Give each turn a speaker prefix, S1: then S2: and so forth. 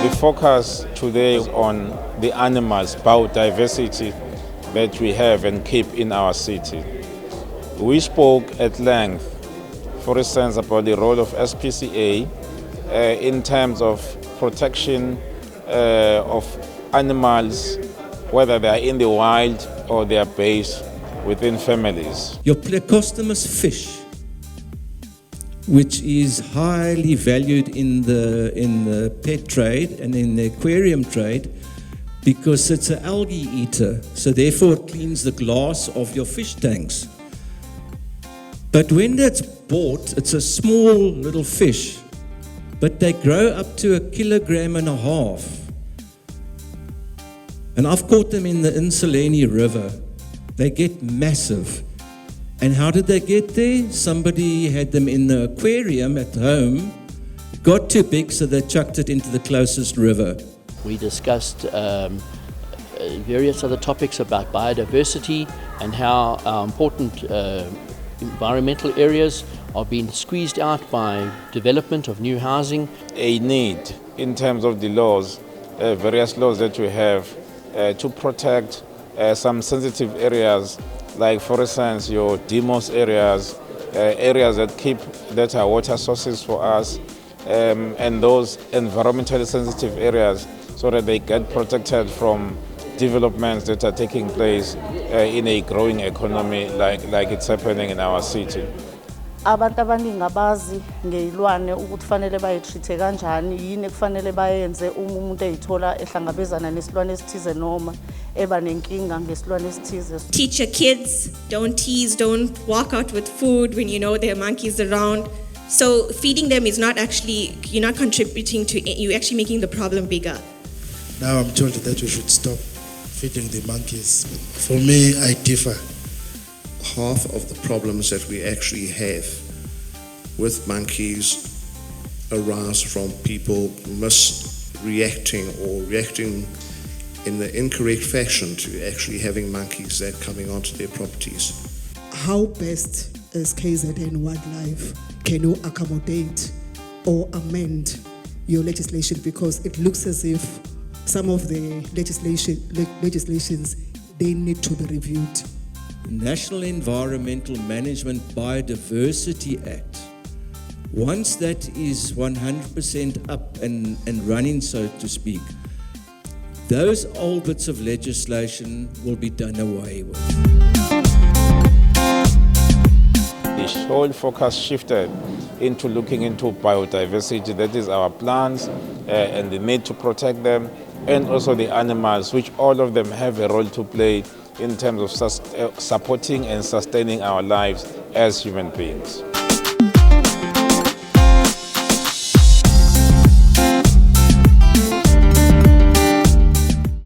S1: The focus today is on the animals, biodiversity that we have and keep in our city. We spoke at length, for instance, about the role of SPCA in terms of protection of animals, whether they are in the wild or they are based within families.
S2: Your plecostomus fish, which is highly valued in the pet trade and in the aquarium trade, because it's an algae eater, so therefore it cleans the glass of your fish tanks. But when that's bought, it's a small little fish, but they grow up to 1.5 kilograms. And I've caught them in the Insulani River. They get massive. And how did they get there? Somebody had them in the aquarium at home, got too big, so they chucked it into the closest river.
S3: We discussed various other topics about biodiversity and how our important environmental areas are being squeezed out by development of new housing.
S1: A need in terms of the laws, various laws that we have to protect some sensitive areas, like for instance your demos areas, areas that are water sources for us, and those environmentally sensitive areas, so that they get protected from developments that are taking place in a growing economy like it's happening in our city.
S4: Abantu abaningi abazi ngezilwane ukuthi fanele bayitreat kanjani, yini kufanele bayenze uma umuntu eyithola ehlangabezana nesilwane esithize noma eba nenkinga ngesilwane esithize.
S5: Teach your kids, don't tease, don't walk out with food when you know there are monkeys around. So feeding them is not actually, you're not contributing to it, you're actually making the problem bigger.
S6: Now I'm told that we should stop feeding the monkeys. For me, I differ.
S7: Half of the problems that we actually have with monkeys arise from people misreacting or reacting in the incorrect fashion to actually having monkeys that coming onto their properties.
S8: How best as KZN Wildlife can you accommodate or amend your legislation, because it looks as if some of the legislations they need to be reviewed.
S2: The National Environmental Management Biodiversity Act, once that is 100% up and running, so to speak, those old bits of legislation will be done away with.
S1: The whole focus shifted into looking into biodiversity, that is our plants and the need to protect them, and also the animals, which all of them have a role to play in terms of supporting and sustaining our lives as human beings.